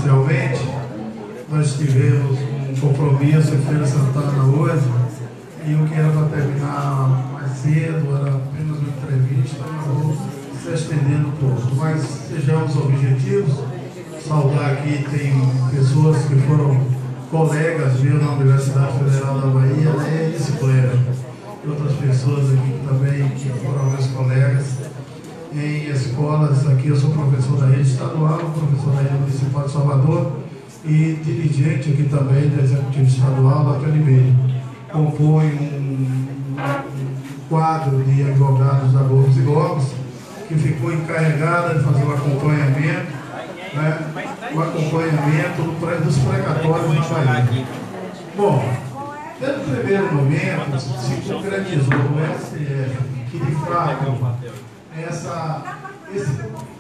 inicialmente, nós tivemos um compromisso em Feira Santana hoje, e o que era para terminar mais cedo, era apenas uma entrevista, acabou se estendendo um pouco. Mas sejamos objetivos. Saudar aqui, tem pessoas que foram colegas meus na Universidade Federal da Bahia, né, e outras pessoas aqui também que foram meus colegas em escolas. Aqui eu sou professor da rede estadual, professor da rede municipal de Salvador e dirigente aqui também do Executivo Estadual da PNB. Compõe um quadro de advogados da Gomes e Gomes, que ficou encarregada de fazer o acompanhamento, né, dos precatórios na Bahia. Bom, desde o primeiro momento se concretizou no STF que, de fato,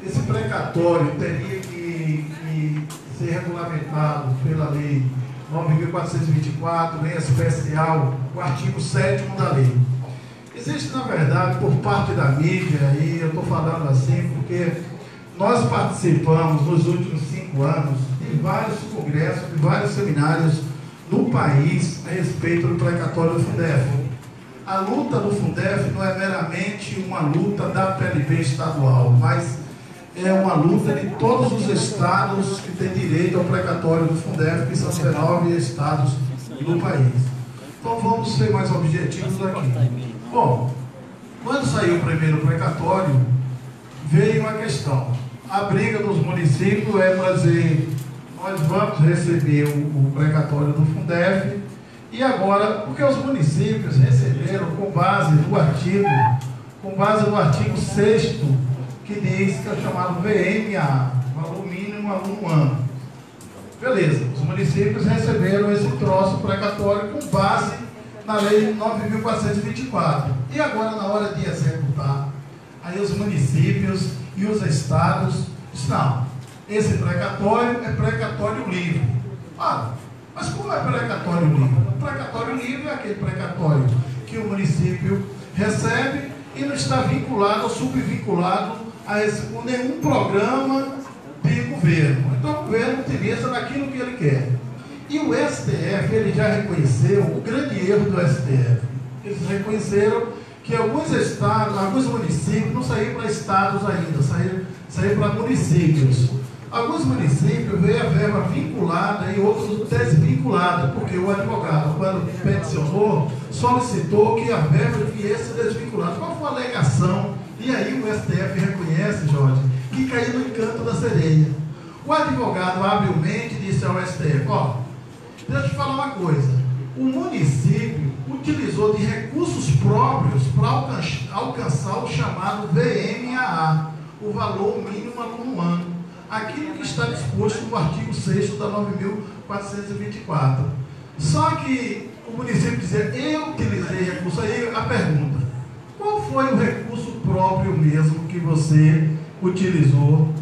esse precatório teria que ser regulamentado pela Lei 9.424, em especial o artigo 7º da lei. Existe, na verdade, por parte da mídia, e eu estou falando assim porque nós participamos nos últimos 5 anos de vários congressos, de vários seminários no país a respeito do precatório do Fundef. A luta do Fundef não é meramente uma luta da PLB estadual, mas é uma luta de todos os estados que têm direito ao precatório do Fundef, que são 19 estados do país. Então vamos ser mais objetivos aqui. Bom, quando saiu o primeiro precatório, veio a questão. A briga dos municípios é para dizer, nós vamos receber o precatório do Fundef, e agora, porque os municípios receberam com base no artigo 6º, que diz que é o chamado VMA, valor mínimo aluno ano. Beleza, os municípios receberam esse troço precatório com base na Lei 9.424. E agora, na hora de executar, aí os municípios e os estados dizem, não, esse precatório é precatório livre. Ah, mas como é precatório livre? O precatório livre é aquele precatório que o município recebe e não está vinculado ou subvinculado a com nenhum programa de governo. Então o governo utiliza naquilo que ele quer. E o STF, ele já reconheceu o grande erro do STF. Eles reconheceram que alguns estados, alguns municípios não saíram para estados ainda, saíram para municípios. Alguns municípios veio a verba vinculada e outros desvinculada, porque o advogado, quando peticionou, solicitou que a verba viesse desvinculada. Qual foi a alegação? E aí o STF reconhece, Jorge, que caiu no encanto da sereia. O advogado habilmente disse ao STF, ó, deixa eu te falar uma coisa, o município utilizou de recursos próprios para alcançar o chamado VMAA, o valor mínimo aluno ano, aquilo que está disposto no artigo 6º da 9.424. Só que o município dizia, eu utilizei recurso. Aí a pergunta, qual foi o recurso próprio mesmo que você utilizou?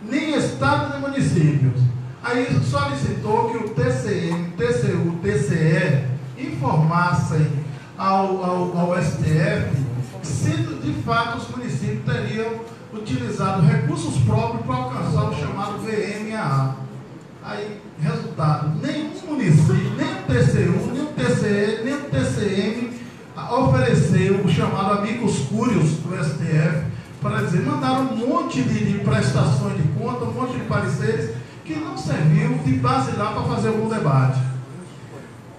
Nem estado nem municípios. Aí solicitou que o TCM, TCU, TCE informassem ao STF se de fato os municípios teriam utilizado recursos próprios para alcançar o chamado VMAA. Aí, resultado, nenhum município, nem o TCU, nem o TCE, nem o TCM ofereceu o chamado amicus curios do STF para dizer, mandaram um monte de prestações de conta, um monte de pareceres que não serviu de base lá para fazer algum debate.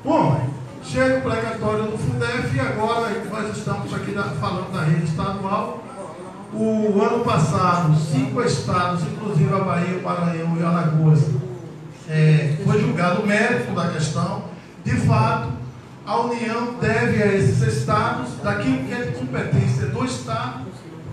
Bom, chega o precatório do Fundef e agora nós estamos aqui falando da rede estadual. O ano passado, 5 estados, inclusive a Bahia, o Maranhão e Alagoas, foi julgado o mérito da questão. De fato, a União deve a esses estados daquilo que é de competência do Estado,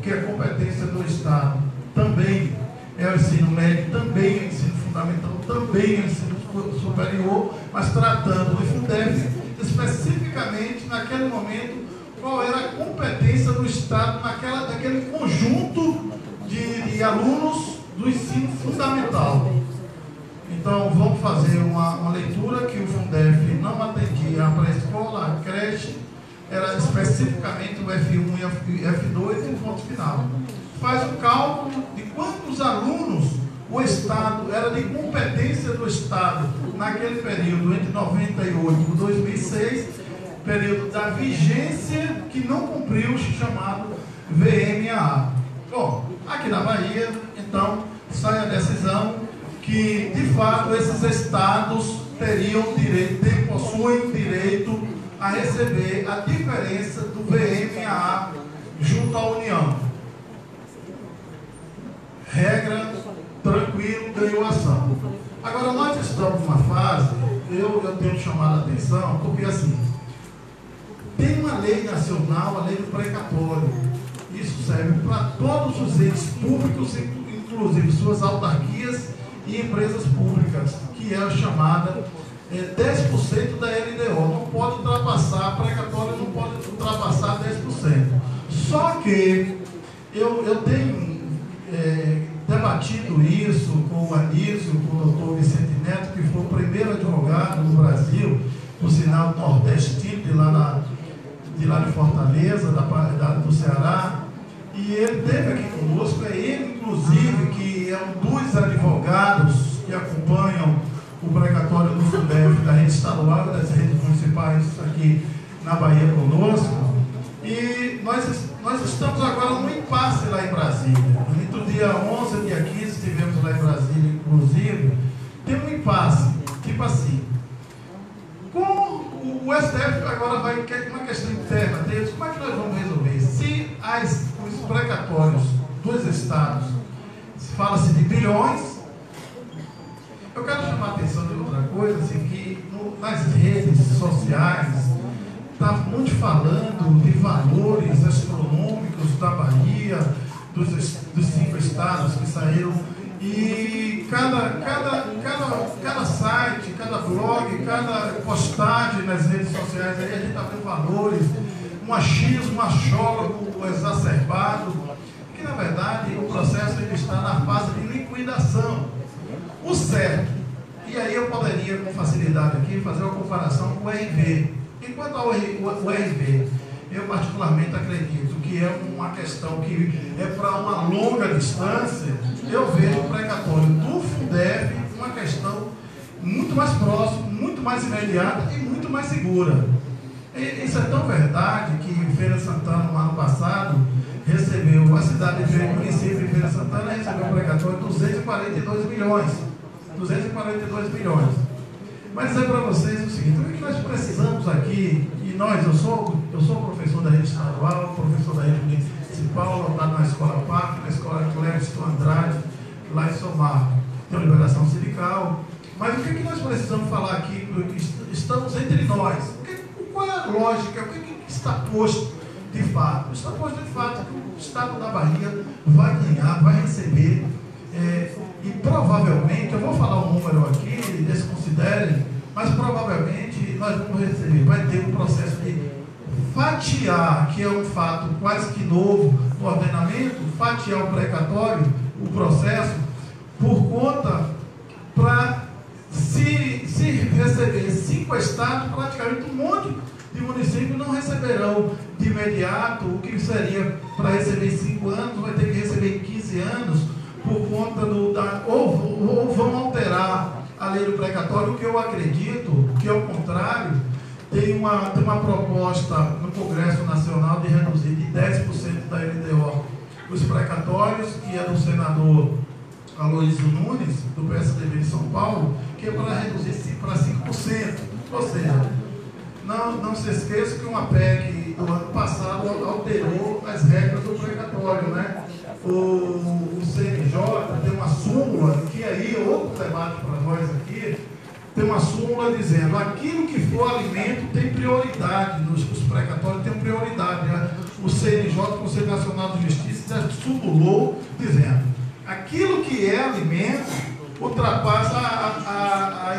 que é competência do Estado também é o ensino médio, também é o ensino fundamental, também é o ensino superior, mas tratando de Fundef, especificamente naquele momento, qual era a competência do Estado naquele conjunto de alunos do ensino fundamental. Então, vamos fazer uma leitura que o Fundef não atendia a pré-escola, a creche, era especificamente o F1 e F2 e o ponto final. Faz o cálculo de quantos alunos o Estado, era de competência do Estado, naquele período, entre 98 e 2006, período da vigência, que não cumpriu o chamado VMAA. Bom, aqui na Bahia, então, sai a decisão que, de fato, esses estados teriam direito, possuem direito a receber a diferença do VMAA junto à União. Regra, tranquilo, ganhou ação. Agora, nós estamos numa fase, eu tenho chamado a atenção, porque assim, tem uma lei nacional, a lei do precatório. Isso serve para todos os entes públicos, inclusive suas autarquias e empresas públicas, que é a chamada 10% da LDO. Não pode ultrapassar, a precatória não pode ultrapassar 10%. Só que eu tenho debatido isso com o Anísio, com o doutor Vicente Neto, que foi o primeiro advogado no Brasil, por sinal nordestino, de lá de Fortaleza, do Ceará, e ele esteve aqui conosco. É ele, inclusive, que é um dos advogados que acompanham o precatório do Fundef, da rede estadual e das redes municipais aqui na Bahia conosco. E nós estamos agora num impasse lá em Brasília. Entre o dia 11 e dia 15 estivemos lá em Brasília, inclusive. Tem um impasse, tipo assim. Com o STF agora vai ter uma questão interna deles, como é que nós vamos resolver? Se os precatórios dos estados, fala-se de bilhões, eu quero chamar a atenção de outra coisa, assim, que nas redes sociais está muito falando de valores astronômicos da Bahia, dos 5 estados que saíram, e cada site, cada blog, cada postagem nas redes sociais, aí a gente está vendo valores, um achismo, um achólogo exacerbado, que na verdade o processo ainda está na fase de liquidação. O certo, e aí eu poderia com facilidade aqui fazer uma comparação com o RV. Enquanto ao RV, eu particularmente acredito que é uma questão que é para uma longa distância. Eu vejo o precatório do Fundef uma questão muito mais próxima, muito mais imediata e muito mais segura. Isso é tão verdade que Feira de Santana, no ano passado, recebeu, a cidade de Feira, o município de Feira de Santana recebeu um precatório de 242 milhões. 242 milhões. Mas dizer para vocês o seguinte: o que nós precisamos aqui, e eu sou professor da rede estadual, professor da rede municipal, lotado na Escola Parque, na Escola Clériston Andrade, lá em São Marco, tem liberação sindical. Mas o que nós precisamos falar aqui? Estamos entre nós. Qual é a lógica? O que está posto de fato? Está posto de fato que o Estado da Bahia vai ganhar, vai receber. E provavelmente, eu vou falar um número aqui, desconsiderem, mas provavelmente nós vamos receber, vai ter um processo de fatiar, que é um fato quase que novo no ordenamento, fatiar o precatório, o processo, por conta, para se receber 5 estados, praticamente um monte de municípios não receberão de imediato, o que seria para receber em 5 anos, vai ter que receber em 15 anos, por conta ou vão alterar a lei do precatório, o que eu acredito que, ao contrário, tem uma proposta no Congresso Nacional de reduzir de 10% da LDO os precatórios, que é do senador Aloysio Nunes, do PSDB de São Paulo, que é para reduzir para 5%. Ou seja, não se esqueça que uma PEC do ano passado alterou as regras do precatório, né? O CNJ tem uma súmula, que aí é outro debate para nós aqui, tem uma súmula dizendo aquilo que for alimento tem prioridade, os precatórios têm prioridade, né? O CNJ, o Conselho Nacional de Justiça, já súmulou dizendo aquilo que é alimento ultrapassa a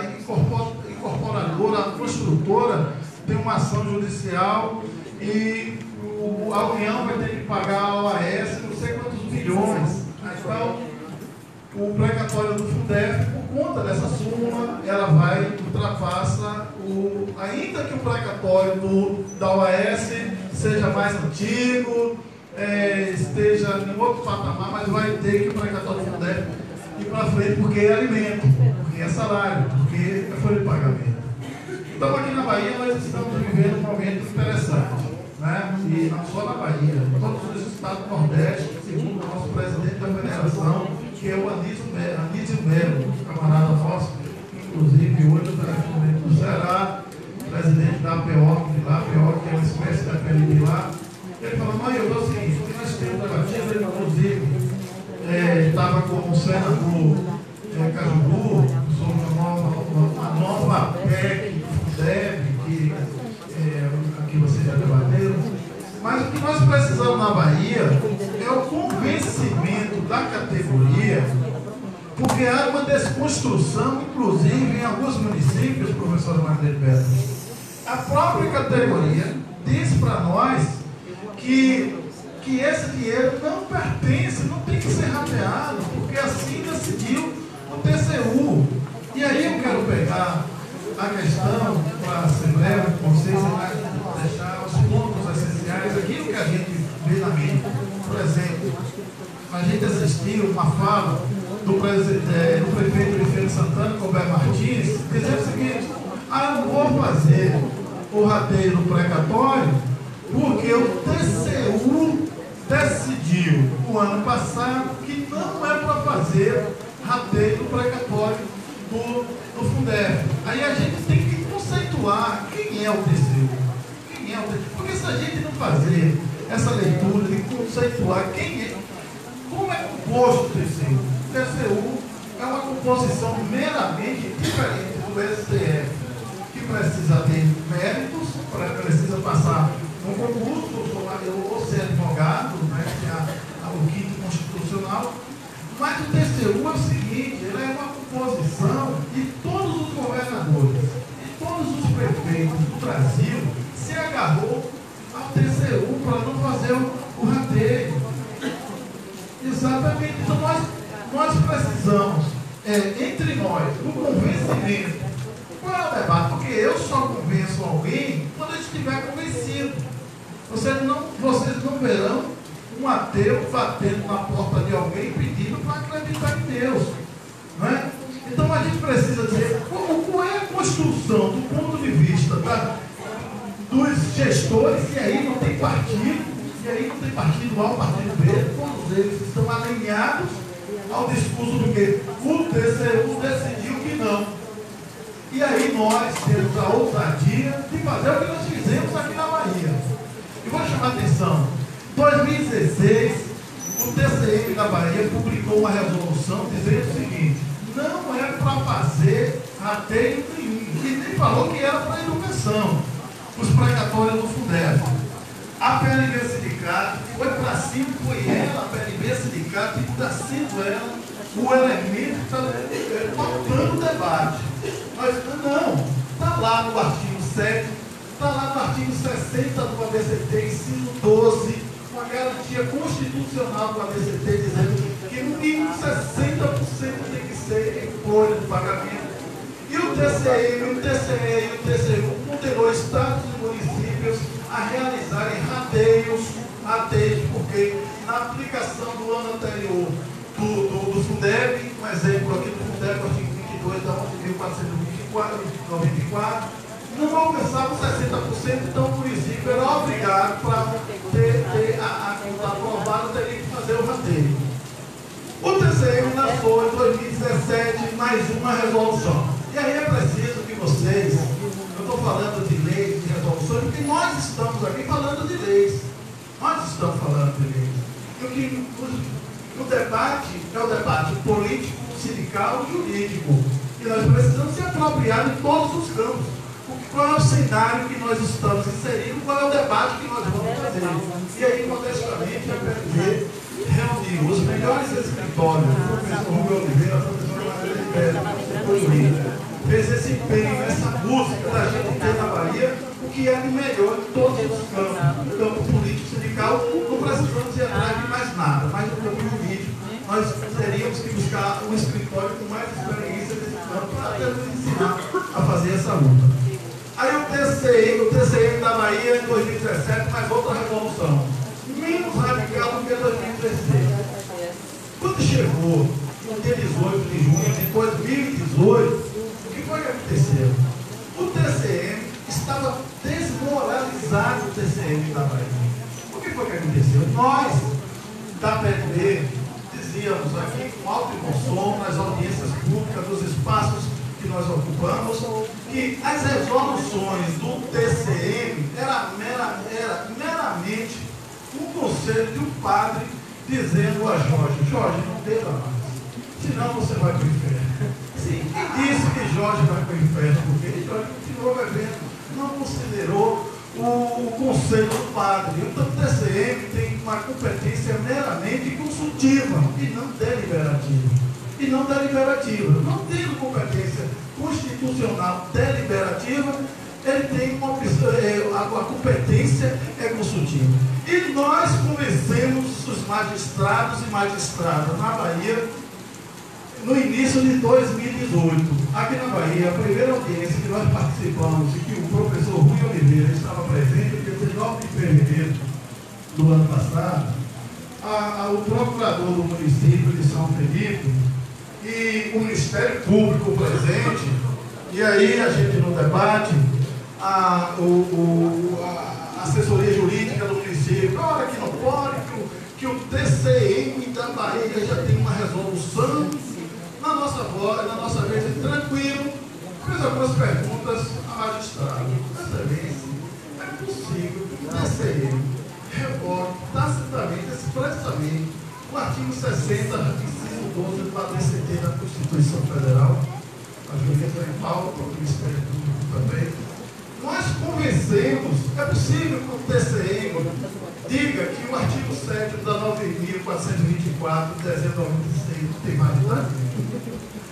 incorporadora, a construtora tem uma ação judicial e a União vai ter que pagar a OAS não sei quantos milhões. Então, o precatório do Fundef, por conta dessa súmula, ela ultrapassa ainda que o precatório da OAS seja mais antigo, esteja em outro patamar, mas vai ter que o precatório do Fundef ir para frente, porque é alimento, porque é salário, porque é folha de pagamento. Então, aqui na Bahia, nós estamos vivendo um momento interessante, né? E não só na Bahia, todos os estados do Nordeste, segundo o nosso presidente da federação, que é o Anísio Melo, camarada nosso, inclusive hoje o telefone do Ceará, presidente da APO, que é uma espécie da PLB lá. Ele falou: não, eu vou o seguinte, que nós temos debatido, ele inclusive estava com o senador Cajuru sobre uma nova PEC do FUNDEB, que vocês já debateram. Mas o que nós precisamos na Bahia é o convencimento da categoria, porque há uma desconstrução, inclusive em alguns municípios, professor Marlene Pedro. A própria categoria diz para nós que esse dinheiro não pertence, não tem que ser rateado, porque assim decidiu o TCU. E aí eu quero pegar a questão para a Assembleia, com vocês, deixar os pontos essenciais, aquilo que a gente vê na mídia. Por exemplo, a gente assistiu uma fala do prefeito de Feira de Santana, Roberto Martins, dizendo o seguinte: eu vou fazer o rateio do precatório porque o TCU decidiu o ano passado que não é para fazer rateio do precatório do Fundeb. Aí a gente tem que conceituar quem é o TCU. Quem é o TCU? Porque se a gente não fazer essa leitura de conceituar quem é, como é composto o TCU? O TCU é uma composição meramente diferente do STF, que precisa ter méritos, precisa passar um concurso, ou ser advogado, né, que é o quinto constitucional. Mas o TCU é o seguinte: ele é uma composição de todos os governadores, de todos os prefeitos do Brasil, se agarrou ao TCU para não fazer o rateio. Exatamente. Então nós precisamos, entre nós, do convencimento. Qual é o debate? Porque eu só convenço alguém quando eu estiver convencido. Vocês não verão um ateu batendo na porta de alguém pedindo para acreditar em Deus. Não é? Então a gente precisa dizer qual é a construção do ponto de vista dos gestores, e aí não tem partido, A, partido B, todos eles estão alinhados ao discurso do que o TCU decidiu que não. E aí nós temos a ousadia de fazer o que nós fizemos aqui na Bahia. E vou chamar a atenção: em 2016, o TCM da Bahia publicou uma resolução dizendo o seguinte: não é para fazer rateio nenhum, e nem falou que era para educação, os precatórios do Fundeb. A PLB Sindicato foi para cima, foi ela, a PLB Sindicato, e está sendo ela o elemento que está pautando o debate. Mas não, está lá no artigo 7, está lá no artigo 60 do ABCT, inciso 12, com a garantia constitucional do ABCT, dizendo que no mínimo 60% tem que ser em folha de pagamento. E o TCM, o TCE e o TCU condenou estados e municípios a realizarem rateios, porque na aplicação do ano anterior do Fundeb, um exemplo aqui do Fundeb, o artigo 22 da 11.494, não alcançava 60%, então o município era obrigado para ter a conta aprovada, teria que fazer o rateio. O TCM lançou em 2017 mais uma resolução. E aí é preciso que vocês, eu estou falando de leis, de resoluções, porque nós estamos aqui falando de leis. Nós estamos falando de leis. E o debate é o debate político, sindical e jurídico. E nós precisamos se apropriar de todos os campos. Qual é o cenário que nós estamos inserindo, qual é o debate que nós vamos fazer. E aí, modestamente, a PLB reuniu os melhores escritórios, o professor Rubio Oliveira, a professora Marlene Pedro, fez esse empenho, essa busca da gente ter na Bahia o que é de melhor em todos os campos. No campo político, sindical, não precisamos ir atrás de mais nada, mas no campo jurídico, nós teríamos que buscar um escritório com mais experiência nesse campo para nos ensinar a fazer essa luta. Aí o TCM da Bahia em 2017 faz outra resolução, menos radical do que 2016. Quando chegou o dia 18 de junho de 2018, o que foi que aconteceu? O TCM estava desmoralizado, o TCM da Bahia. O que foi que aconteceu? Nós, da PDB, dizíamos aqui com alto e bom som, nas audiências públicas, nos espaços que nós ocupamos, que as resoluções do TCM era meramente um conselho de um padre dizendo a Jorge, não beba mais, senão você vai para o inferno. Sim, quem disse que Jorge vai para o inferno? Porque Jorge continuou bebendo, não considerou o conselho do padre. Então o TCM tem uma competência meramente consultiva e não deliberativa. Não tendo competência constitucional deliberativa, ele tem a competência é consultiva. E nós convencemos os magistrados e magistradas na Bahia no início de 2018. Aqui na Bahia, a primeira audiência que nós participamos e que o professor Rui Oliveira estava presente, dia 19 de fevereiro do ano passado, o procurador do município de São Felipe e o Ministério Público presente, e aí a gente no debate, a assessoria jurídica do município, olha que não pode, que o TCM da Bahia já tem uma resolução, na nossa vez, tranquilo, fez algumas perguntas à magistrada. Excelência, é possível que o TCM revogue tacitamente, expressamente, o artigo 60, inciso 12 do ADCT da Constituição Federal, a juíza em Paulo, o Ministério Público também. Nós convencemos, é possível que o TCM diga que o artigo 7 da 9.424, de dezembro de 96, não tem validade.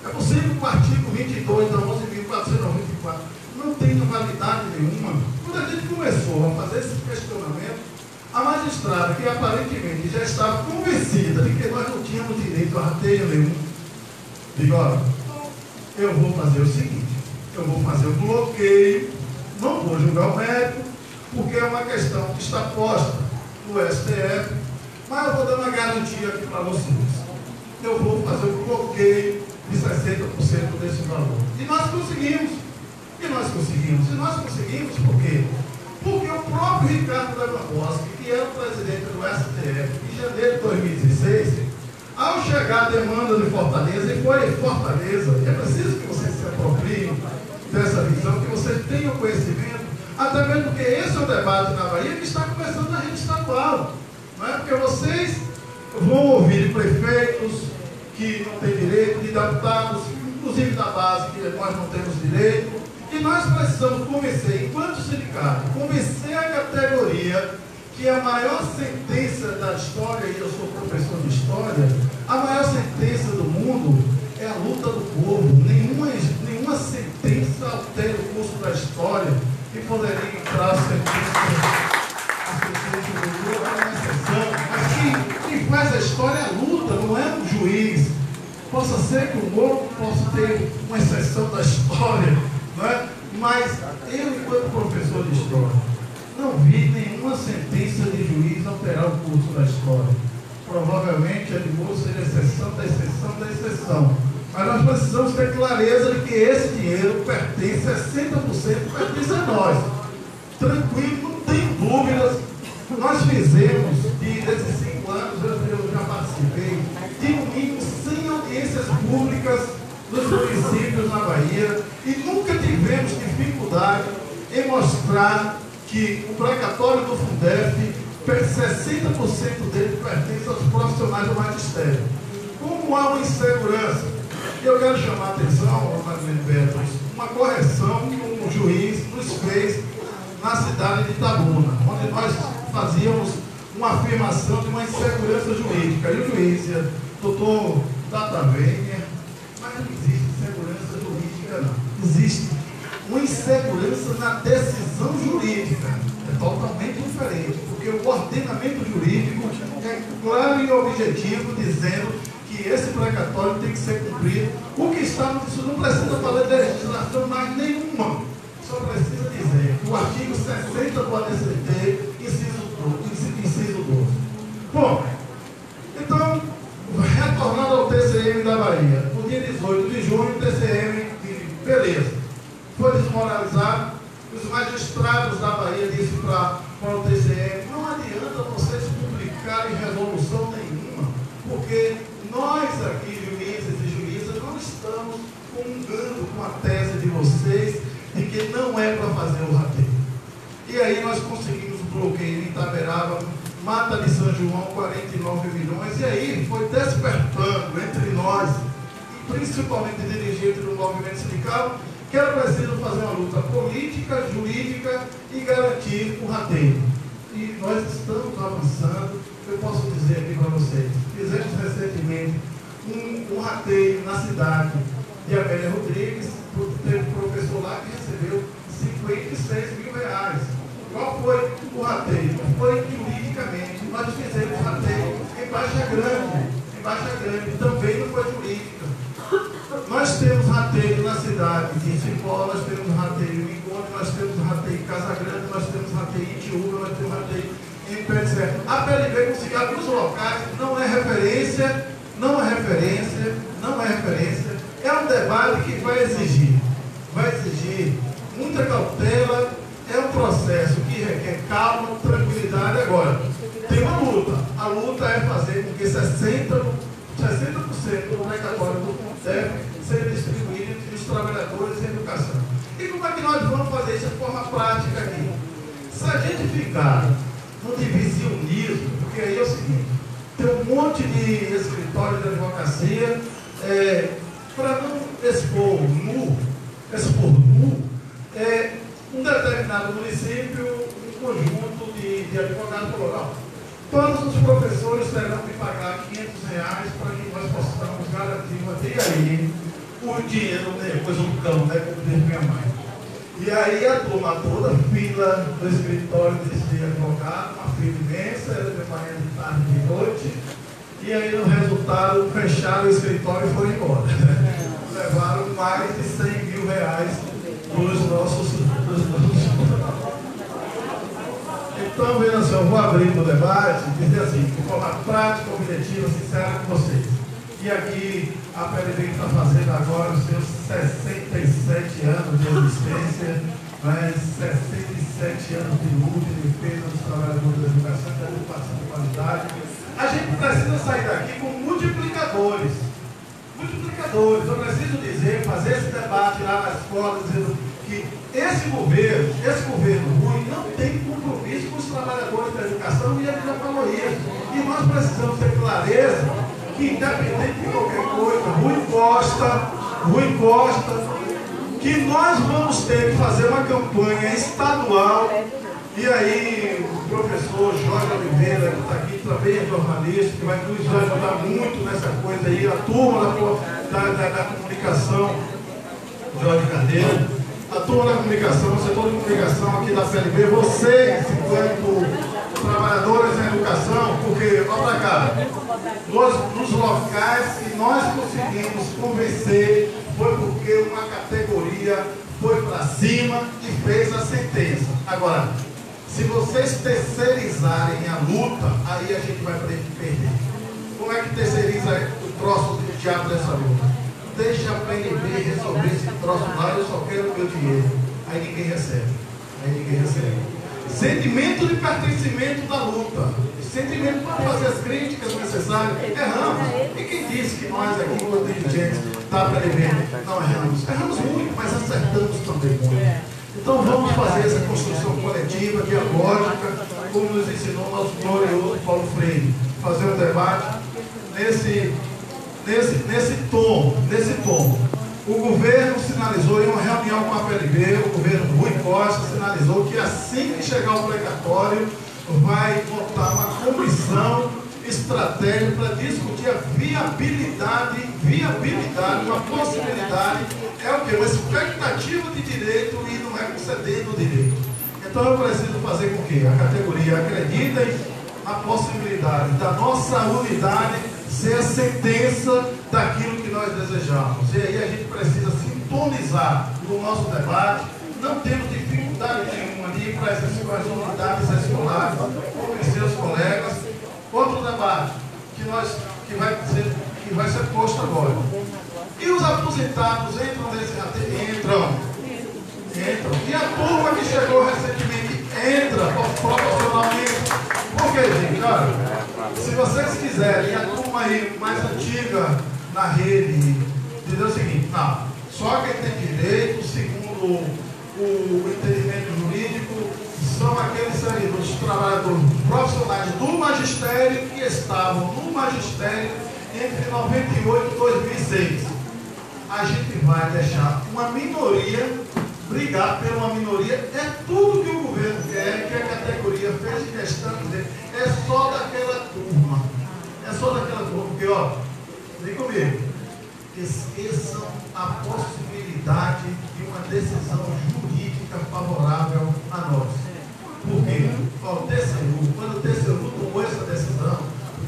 É possível que o artigo 22 da 11.494 não tenha validade nenhuma. Quando a gente começou a fazer esse questionamento, a magistrada, que aparentemente já estava convencida de que nós não tínhamos direito a rateio nenhum, digo, olha, eu vou fazer o seguinte, eu vou fazer o bloqueio, não vou julgar o mérito, porque é uma questão que está posta no STF, mas eu vou dar uma garantia aqui para vocês. Eu vou fazer o bloqueio de 60% desse valor. E nós conseguimos. Por quê? Porque o próprio Ricardo Lewandowski, que era o presidente do STF, em janeiro de 2016, ao chegar a demanda de Fortaleza, e foi em Fortaleza, é preciso que vocês se apropriem dessa visão, que vocês tenham conhecimento, até mesmo porque esse é o debate na Bahia que está começando na rede estadual. Não é? Porque vocês vão ouvir prefeitos que não têm direito, de deputados, inclusive da base, que nós não temos direito, e nós precisamos convencer, enquanto sindicato, convencer a categoria que a maior sentença da história, e eu sou professor de história, a maior sentença do mundo é a luta do povo. Nenhuma sentença altera o curso da história e poderia entrar a sentença do povo, é uma exceção. Mas quem faz a história é a luta, não é um juiz. Possa ser que o Moro possa ter uma exceção da história, não é? Mas eu, enquanto professor de história, não vi nenhuma sentença de juiz alterar o curso da história. Provavelmente a de Moro seria exceção da exceção da exceção. Mas nós precisamos ter clareza de que esse dinheiro pertence, 60% pertence a nós. Tranquilo, não tem dúvidas. Nós fizemos, desses 5 anos, eu já participei, de no mínimo 100 audiências públicas nos municípios na Bahia e nunca tivemos dificuldade em mostrar que o precatório do Fundef, 60% dele pertence aos profissionais do magistério. Como há uma insegurança, eu quero chamar a atenção, Marlene Beto, uma correção que um juiz nos fez na cidade de Itabuna, onde nós fazíamos uma afirmação de uma insegurança jurídica. E o juiz dizia, doutor Data Vênia, mas não existe insegurança jurídica, não. Existe uma insegurança na decisão jurídica. É totalmente diferente, porque o ordenamento jurídico é claro e objetivo, dizendo que esse precatório tem que ser cumprido. O que está no texto não precisa falar de legislação mais nenhuma, só precisa dizer que o artigo 60 do ADCT, inciso 12. Bom, então, retornando ao TCM da Bahia, dia 18 de junho, o TCM, beleza, foi desmoralizado. Os magistrados da Bahia disseram para o TCM: não adianta vocês publicarem resolução nenhuma, porque nós aqui, juízes e juízas, não estamos comungando com a tese de vocês de que não é para fazer o rateio. E aí nós conseguimos o bloqueio em Itaberaba, Mata de São João, 49 milhões, e aí foi despertando entre nós, e principalmente dirigentes do movimento sindical, que era preciso fazer uma luta política, jurídica e garantir o rateio. E nós estamos avançando. Eu posso dizer aqui para vocês, fizemos recentemente um rateio na cidade de Amélia Rodrigues, teve um professor lá que recebeu 56 mil reais. Qual foi o rateio? Foi juridicamente. Nós fizemos rateio em Baixa Grande, também não foi jurídica. Nós temos rateio na cidade de Cipó, nós temos rateio em Conde, nós temos rateio em Casa Grande, nós temos rateio em Itiúba, nós temos rateio em Pé de Serra. A PLB conseguiu alguns locais, não é referência, é um debate que vai exigir muita cautela, é um processo que requer calma, tranquilidade. Agora, tem uma luta, a luta é fazer com que 60% do precatório deve ser distribuído entre os trabalhadores em educação. E como é que nós vamos fazer isso de forma prática aqui? Se a gente ficar no divisionismo, porque aí é o seguinte, tem um monte de escritórios de advocacia, para não expor nu, um determinado município, um conjunto de advogados falou: não, todos os professores terão que pagar R$500 para que nós possamos garantir uma. E aí, o dinheiro, depois o cão, né, como diz minha mãe. E aí a turma toda, fila do escritório desse advogado, uma fila imensa, era de manhã, de tarde, de noite. E aí, no resultado, fecharam o escritório e foram embora. Levaram mais de R$100 mil dos nossos. Então, veja só, eu vou abrir o debate e dizer assim, de forma prática, objetiva, sincera com vocês. E aqui a PLB está fazendo agora os seus 67 anos de existência, 67 anos de luta e defesa dos trabalhadores da educação e da educação de qualidade. A gente precisa sair daqui com multiplicadores. Eu preciso dizer, fazer esse debate lá na escola, dizendo que esse governo ruim não tem compromisso com os trabalhadores da educação, e ele já falou isso. E nós precisamos ter clareza que, independente de qualquer coisa, Rui Costa, que nós vamos ter que fazer uma campanha estadual. E aí o professor Jorge Oliveira, que está aqui, também é jornalista, que vai nos ajudar muito nessa coisa aí, a turma da comunicação, Jorge Carneiro, a turma da comunicação, o setor de comunicação aqui da PLB, vocês, enquanto trabalhadores da educação, porque, olha para cá, nos locais que nós conseguimos convencer, foi porque uma categoria foi para cima e fez a sentença. Agora, se vocês terceirizarem a luta, aí a gente vai perder. Como é que terceiriza o troço do diabo dessa luta? Deixa a PLB resolver esse troço lá, eu só quero o meu dinheiro. Aí ninguém recebe. Sentimento de pertencimento da luta. Sentimento para fazer as críticas necessárias. Erramos. E quem disse que nós aqui, como dirigentes da PLB, não erramos? Erramos muito, mas acertamos também muito. Então vamos fazer essa construção coletiva, dialógica, como nos ensinou o nosso glorioso Paulo Freire. Fazer um debate nesse tom. O governo sinalizou em uma reunião com a PLB, o governo Rui Costa sinalizou que assim que chegar o precatório, vai botar uma comissão estratégica para discutir a viabilidade, uma possibilidade, é o quê? Uma expectativa de direito e não é concedendo o direito. Então eu preciso fazer com que a categoria acredite na possibilidade da nossa unidade ser a sentença daquilo que nós desejamos. E aí a gente precisa sintonizar no nosso debate, não temos dificuldade nenhuma de ir para essas unidades escolares, convencer os colegas. Outro debate que vai ser posto agora. E aposentados entram nesse rateio? Entram. E a turma que chegou recentemente entra proporcionalmente. Por quê, gente? Olha, se vocês quiserem, a turma aí mais antiga na rede, dizer o seguinte, não, só quem tem direito, segundo o entendimento jurídico, são aqueles servidores, trabalhadores profissionais do magistério que estavam no magistério entre 98 e 2006. A gente vai deixar uma minoria brigar pela minoria. É tudo que o governo quer, que a categoria fez questão de dizer, é só daquela turma. É só daquela turma, porque, ó, vem comigo, esqueçam a possibilidade de uma decisão jurídica favorável a nós. Por quê? Ó, o TCU, quando o TCU tomou essa decisão,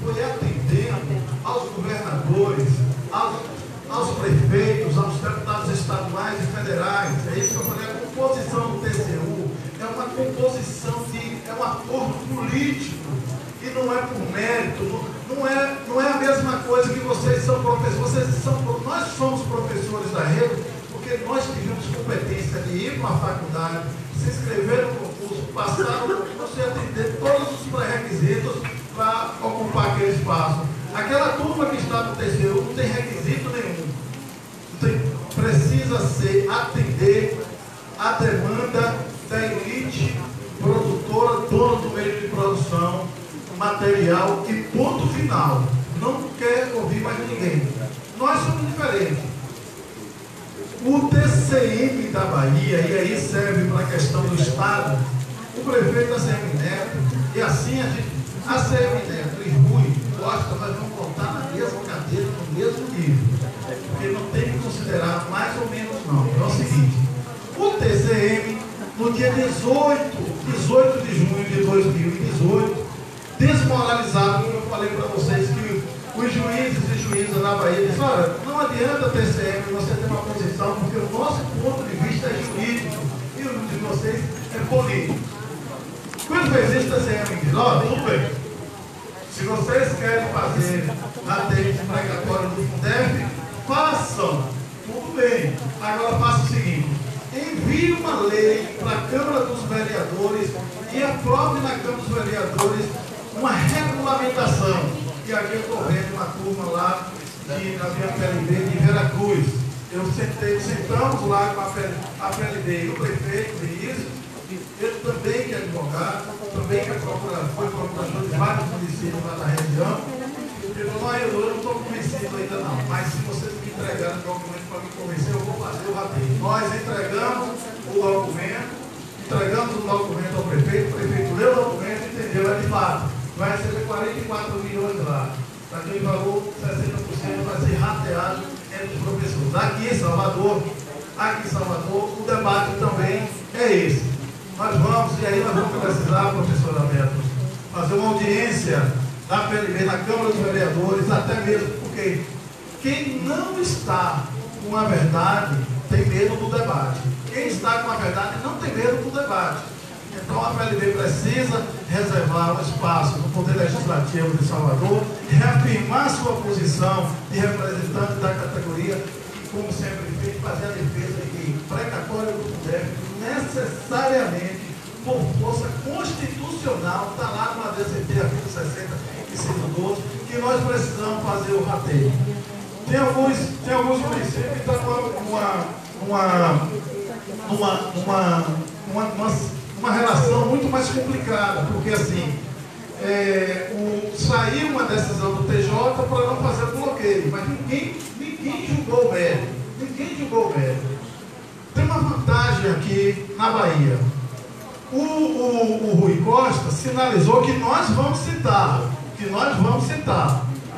foi atendendo aos governadores, aos prefeitos, aos deputados estaduais e federais. É isso que eu falei, a composição do TCU é uma composição é um acordo político e não é por mérito, não é a mesma coisa que vocês são professores, nós somos professores da rede porque nós tivemos competência de ir para a faculdade, se inscrever no concurso, passar no concurso e atender todos os pré-requisitos para ocupar aquele espaço. Aquela turma que está no TCU não tem requisito nenhum. Precisa atender a demanda da elite produtora, dona do meio de produção, material e ponto final. Não quer ouvir mais ninguém. Nós somos diferentes. O TCM da Bahia, e aí serve para a questão do Estado, o prefeito da CM Neto, e assim a CM Neto e Rui Costa, nós vamos voltar na mesma cadeira, no mesmo nível. Porque não tem que considerar mais ou menos não. É o seguinte, o TCM, no dia 18 de junho de 2018, desmoralizado, como eu falei para vocês, que os juízes e juízas na Bahia dizem, olha, não adianta TCM você ter uma posição, porque o nosso ponto de vista é jurídico e o de vocês é político. Quando fez isso, o TCM diz, olha, tudo bem. Se vocês querem fazer rateio precatório do Fundef, façam. Tudo bem. Agora faça o seguinte, envie uma lei para a Câmara dos Vereadores e aprove na Câmara dos Vereadores uma regulamentação. E aqui eu estou vendo uma turma lá da minha PLB de Veracruz. Sentamos lá com a PLB e o prefeito Vinícius, ele também que é advogado, também que foi procurador de vários municípios lá da região. Ele falou, eu não estou convencido ainda não, mas se vocês me entregarem o documento para me convencer, eu vou fazer o rateio. Nós entregamos o documento ao prefeito, o prefeito leu o documento e entendeu, é de fato, vai receber 44 milhões lá. Daquele valor, 60% vai ser rateado entre os professores. Aqui em Salvador, o debate também é esse. Nós vamos, e aí nós vamos precisar, professor Alberto, fazer uma audiência da PLB na Câmara dos Vereadores, até mesmo porque quem não está com a verdade tem medo do debate. Quem está com a verdade não tem medo do debate. Então a PLB precisa reservar um espaço no Poder Legislativo de Salvador, reafirmar sua posição de representante da categoria e, como sempre feito, fazer a defesa de que precatório do Fundef necessariamente, por força constitucional, está lá no ADCT, artigo 60, inciso 12, que nós precisamos fazer o rateio. Tem alguns municípios que estão com uma relação muito mais complicada, porque assim, saiu uma decisão do TJ para não fazer o bloqueio, mas ninguém julgou o mérito. Ninguém julgou o mérito. Tem uma vantagem aqui na Bahia. O Rui Costa sinalizou que nós vamos citar.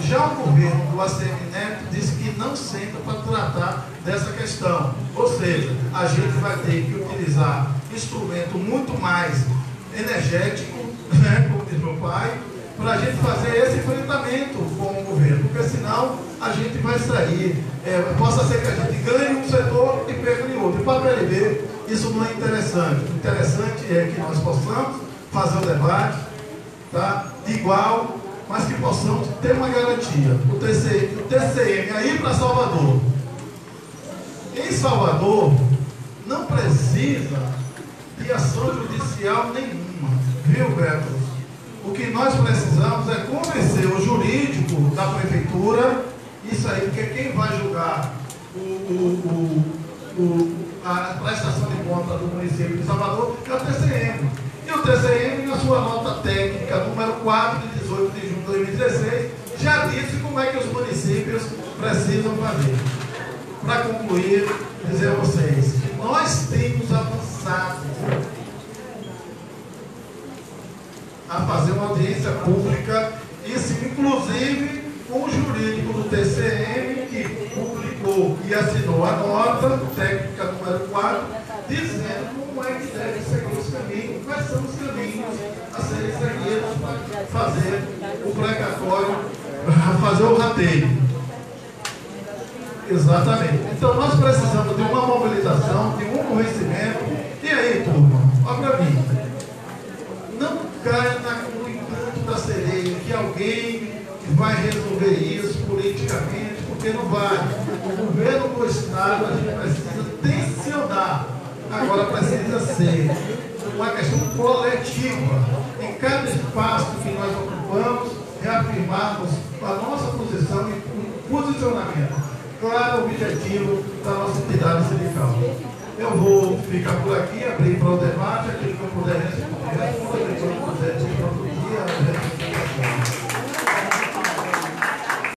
Já o governo do ACM Neto disse que não senta para tratar dessa questão. Ou seja, a gente vai ter que utilizar instrumento muito mais energético, né, como diz meu pai, para a gente fazer esse enfrentamento com o governo, porque senão a gente vai sair, possa ser que a gente ganhe um setor e perca em outro. E para a PLB, isso não é interessante. O interessante é que nós possamos fazer o debate, tá, igual, mas que possamos ter uma garantia. O TCM aí para Salvador Salvador não precisa de ação judicial nenhuma, viu, Beto? O que nós precisamos é convencer o jurídico da prefeitura, isso aí, porque quem vai julgar a prestação de conta do município de Salvador é o TCM. E o TCM, na sua nota técnica número 4, de 18 de junho de 2016, já disse como é que os municípios precisam fazer. Para concluir, dizer a vocês que nós temos avançado a fazer uma audiência pública, isso inclusive com o jurídico do TCM, que publicou e assinou a nota técnica número 4, dizendo como é que devem seguir os caminhos, quais são os caminhos a serem seguidos para fazer o precatório, fazer o rateio. Exatamente. Então nós precisamos de uma mobilização, de um conhecimento. E aí, turma, olha para mim. Não caia no encanto da sereia que alguém vai resolver isso politicamente, porque não vai. O governo do Estado, a gente precisa tensionar. Agora precisa ser uma questão coletiva. Em cada espaço que nós ocupamos, reafirmarmos a nossa posição e posicionamento. Claro, o objetivo da nossa entidade sindical. Eu vou ficar por aqui, abrir para o debate, aquilo que eu puder responder.